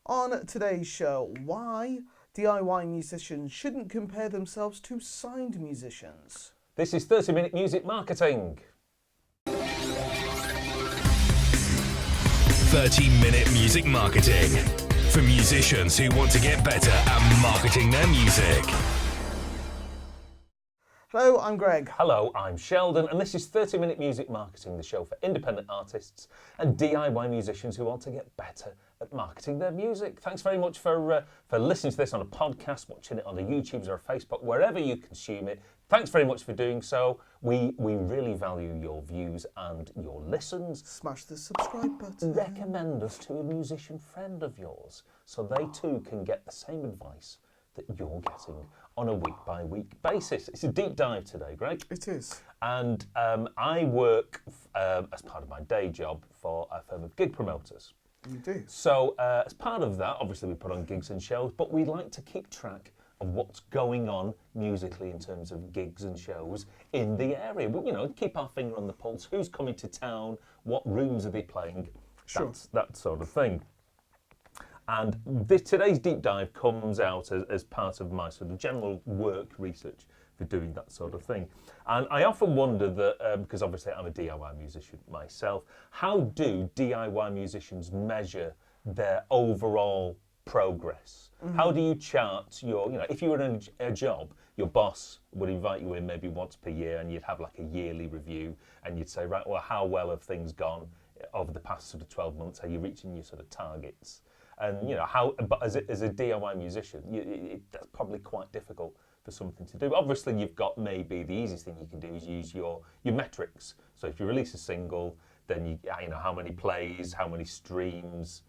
On today's show, why DIY musicians shouldn't compare themselves to signed musicians. This is 30-minute music marketing. 30-minute music marketing for musicians who want to get better at marketing their music. Hello, I'm Greg. Hello, I'm Sheldon, and this is 30-minute music marketing, the show for independent artists and DIY musicians who want to get better at marketing their music. Thanks very much for listening to this on a podcast, watching it on the YouTubes or Facebook, wherever you consume it. Thanks very much for doing so. We really value your views and your listens. Smash the subscribe button. Recommend us to a musician friend of yours so they too can get the same advice that you're getting on a week-by-week basis. It's a deep dive today, Greg. It is. And I work as part of my day job for a firm of gig promoters. You do. So as part of that, obviously we put on gigs and shows, but we like to keep track of what's going on musically in terms of gigs and shows in the area. But, keep our finger on the pulse. Who's coming to town? What rooms are they playing? Sure. That sort of thing. And today's deep dive comes out as part of my sort of general work research for doing that sort of thing. And I often wonder that, because obviously I'm a DIY musician myself, how do DIY musicians measure their overall progress? Mm-hmm. How do you chart your, if you were in a job, your boss would invite you in maybe once per year and you'd have like a yearly review and you'd say, right, well, how well have things gone over the past sort of 12 months? Are you reaching your sort of targets? And, but as a DIY musician, that's probably quite difficult for something to do. Obviously, you've got maybe the easiest thing you can do is use your metrics. So if you release a single, then you how many plays, how many streams,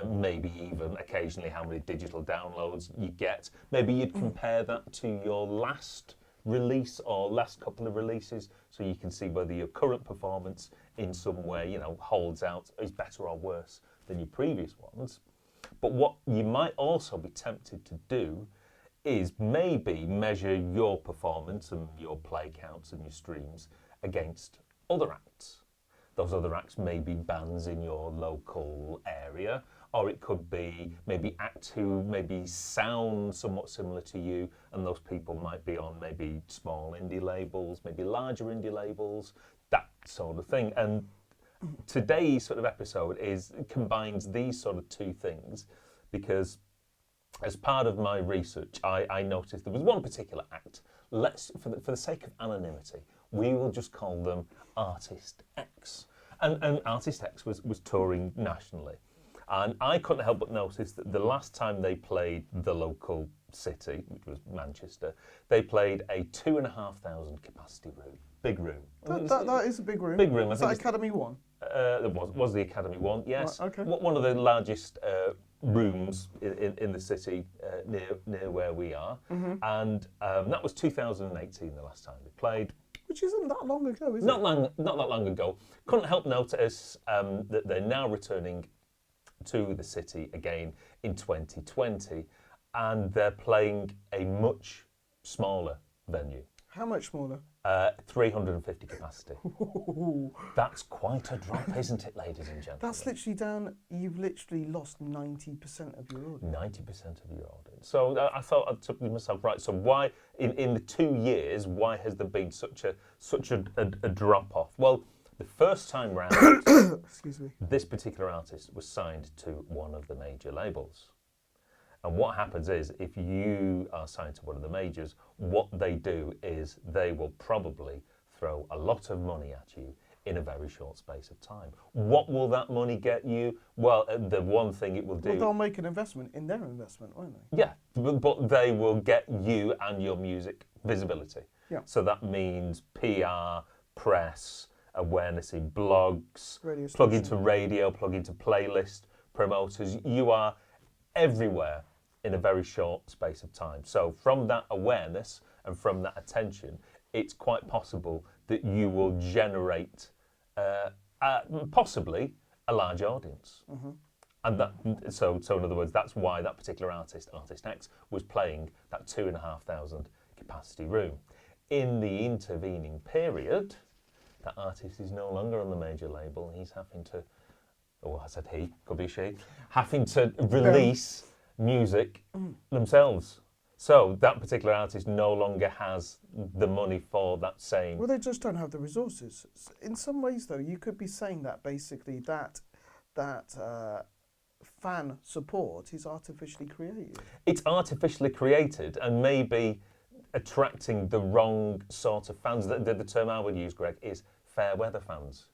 maybe even occasionally how many digital downloads you get. Maybe you'd compare that to your last release or last couple of releases so you can see whether your current performance in some way, holds out, is better or worse than your previous ones. But what you might also be tempted to do is maybe measure your performance and your play counts and your streams against other acts. Those other acts may be bands in your local area, or it could be maybe acts who maybe sound somewhat similar to you, and those people might be on maybe small indie labels, maybe larger indie labels, that sort of thing. And today's sort of episode combines these sort of two things, because as part of my research, I noticed there was one particular act. For the sake of anonymity, we will just call them Artist X. And Artist X was touring nationally. And I couldn't help but notice that the last time they played the local city, which was Manchester, they played a 2,500 capacity room. Big room. That is a big room. Big room. Is that Academy 1? It was the Academy 1, yes. Right, okay. One of the largest rooms in the city near where we are. Mm-hmm. And that was 2018, the last time they played. Which isn't that long ago, is it? Not that long ago. Couldn't help notice that they're now returning to the city again in 2020, and they're playing a much smaller venue. How much smaller? 350 capacity. That's quite a drop, isn't it, ladies and gentlemen? That's literally down. You've literally lost 90% of your audience. 90% of your audience. So I thought I'd took myself right. So why, in the 2 years, why has there been such a drop off? Well, the first time round, excuse me, this particular artist was signed to one of the major labels. And what happens is, if you are signed to one of the majors, what they do is they will probably throw a lot of money at you in a very short space of time. What will that money get you? Well, the one thing it will do... Well, they'll make an investment in their investment, won't they? Yeah, but they will get you and your music visibility. Yeah. So that means PR, press, awareness in blogs, plug into radio, plug into playlist promoters. You are everywhere in a very short space of time. So from that awareness and from that attention, it's quite possible that you will generate possibly a large audience. Mm-hmm. And that, so in other words, that's why that particular artist, Artist X, was playing that 2,500 capacity room. In the intervening period, that artist is no longer on the major label. He's having to or I said he, could be she, having to release music themselves. So that particular artist no longer has the money for that same. Well, they just don't have the resources. In some ways, though, you could be saying that basically that fan support is artificially created. It's artificially created and maybe attracting the wrong sort of fans. The term I would use, Greg, is fair weather fans.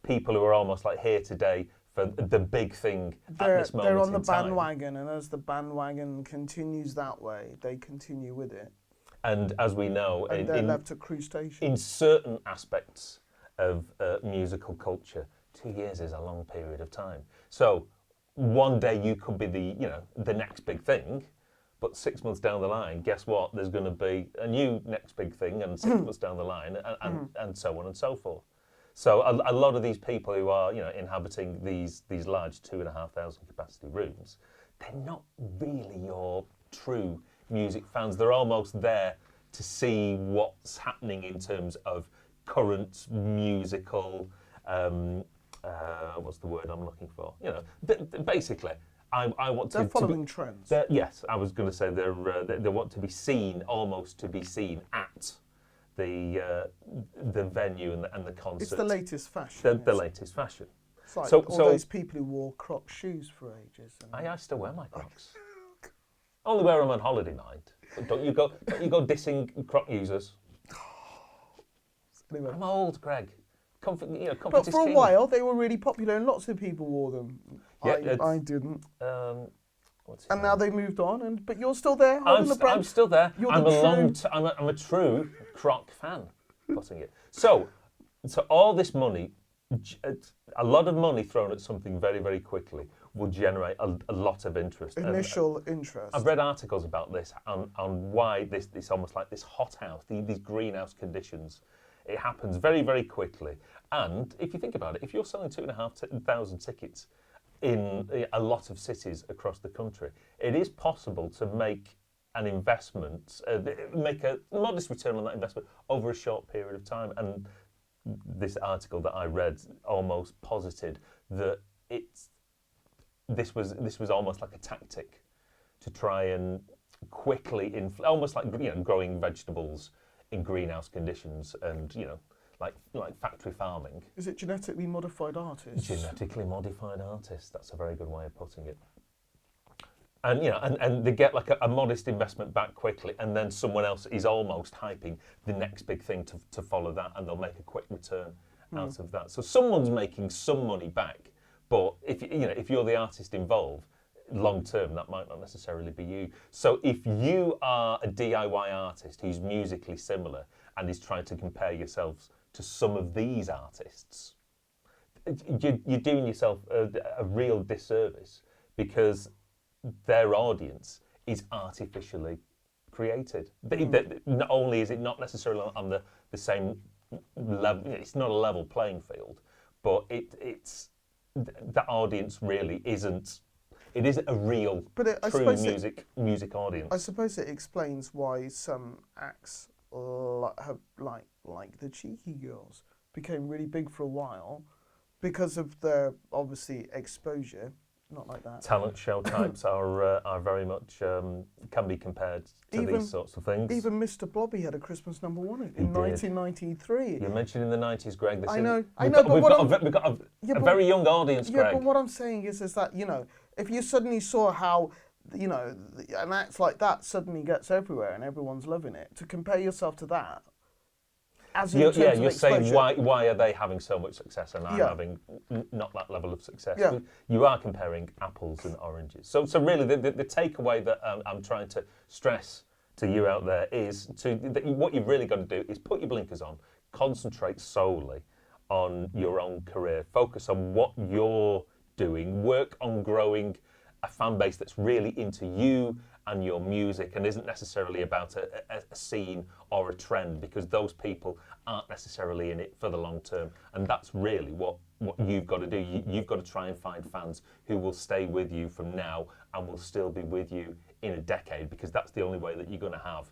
People who are almost like here today for the big thing at this moment They're on the in time. bandwagon, and as the bandwagon continues that way, they continue with it. And as we know, And they're left to cruise station. in certain aspects of musical culture, 2 years is a long period of time. So one day you could be the next big thing, but 6 months down the line, guess what? There's going to be a new next big thing, and 6 months down the line, and so on and so forth. So a lot of these people who are inhabiting these large 2,500 capacity rooms, they're not really your true music fans. They're almost there to see what's happening in terms of current musical. What's the word I'm looking for? Basically, I want They're to. following trends. Yes, I was going to say they want to be seen, almost to be seen at the venue and the concert. It's the latest fashion. The latest fashion. It's like So- all so- those people who wore Crocs shoes for ages. And I still wear my Crocs. Only wear them on holiday, mind. But don't you go dissing Croc users. anyway. I'm old, Greg. Comfort But is for a king. while, they were really popular, and lots of people wore them. Yeah, I didn't. What's his And name? now they moved on. But you're still there, holding the brand. I'm still there. You're I'm the I'm a true Croc fan. Putting it. So all this money, a lot of money thrown at something very, very quickly will generate a lot of interest. And Initial interest. I've read articles about this on why this almost like this hothouse, these greenhouse conditions. It happens very, very quickly. And if you think about it, if you're selling 2,500 tickets in a lot of cities across the country, it is possible to make an investment, make a modest return on that investment over a short period of time. And this article that I read almost posited that this was almost like a tactic to try and quickly, almost like growing vegetables in greenhouse conditions, and like factory farming. Is it genetically modified artists? Genetically modified artists. That's a very good way of putting it. And and they get like a modest investment back quickly, and then someone else is almost hyping the next big thing to follow that, and they'll make a quick return out of that. So someone's making some money back, but if you're the artist involved, long term that might not necessarily be you. So if you are a DIY artist who's musically similar and is trying to compare yourselves to some of these artists, you're doing yourself a real disservice, because their audience is artificially created. Not only is it not necessarily on the same level, it's not a level playing field, but it's the audience really isn't. It isn't a real, true music audience. I suppose it explains why some acts like the Cheeky Girls became really big for a while, because of their obviously exposure. Not like that. Talent show types are very much can be compared to these sorts of things. Even Mr. Blobby had a Christmas number one in 1993. You mentioned in the 90s, Greg. I know, We've got a very young audience, Greg. Yeah, but what I'm saying is that if you suddenly saw how an act like that suddenly gets everywhere and everyone's loving it, to compare yourself to that. You're saying why are they having so much success and I'm having not that level of success? Yeah. You are comparing apples and oranges. So really, the takeaway that I'm trying to stress to you out there is what you've really got to do is put your blinkers on, concentrate solely on your own career, focus on what you're doing, work on growing a fan base that's really into you and your music and isn't necessarily about a scene or a trend, because those people aren't necessarily in it for the long term. And that's really what you've got to do. You've got to try and find fans who will stay with you from now and will still be with you in a decade, because that's the only way that you're going to have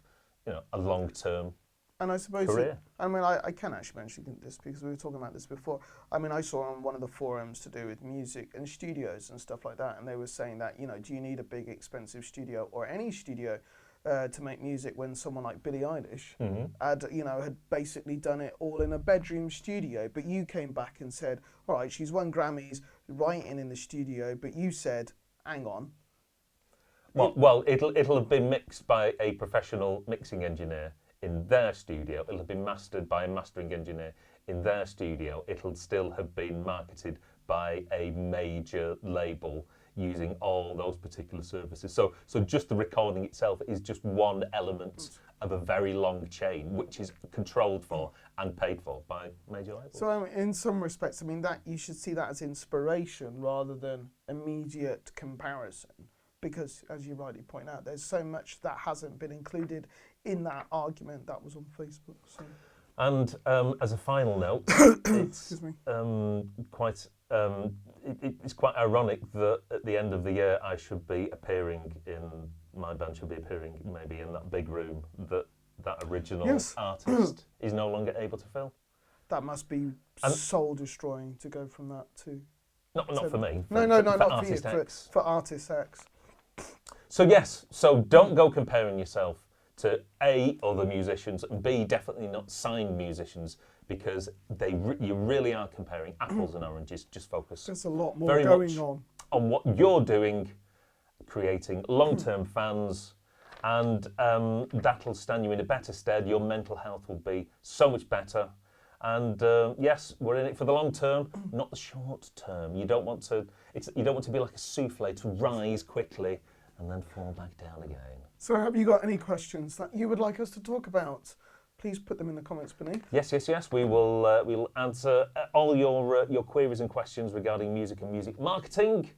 a long-term And I suppose, career. I can actually mention this because we were talking about this before. I mean, I saw on one of the forums to do with music and studios and stuff like that, and they were saying that, do you need a big, expensive studio or any studio to make music when someone like Billie Eilish had basically done it all in a bedroom studio? But you came back and said, all right, she's won Grammys writing in the studio, but you said, hang on. Well, it'll have been mixed by a professional mixing engineer in their studio. It'll have been mastered by a mastering engineer in their studio. It'll still have been marketed by a major label using all those particular services. So just the recording itself is just one element of a very long chain, which is controlled for and paid for by major labels. So in some respects, that you should see that as inspiration rather than immediate comparison. Because, as you rightly point out, there's so much that hasn't been included in that argument that was on Facebook. So. And as a final note, it's quite ironic that at the end of the year my band should be appearing maybe in that big room that original artist is no longer able to fill. That must be soul destroying to go from that to. Not for me. Not for you. For Artist X. So yes, don't go comparing yourself to A, other musicians, and B, definitely not signed musicians, because you really are comparing apples and oranges. Just focus. There's a lot more very going much on what you're doing, creating long-term fans, and that'll stand you in a better stead. Your mental health will be so much better. And yes, we're in it for the long term, not the short term. You don't want to be like a souffle to rise quickly and then fall back down again. So have you got any questions that you would like us to talk about? Please put them in the comments beneath. Yes. We will answer all your queries and questions regarding music and music marketing.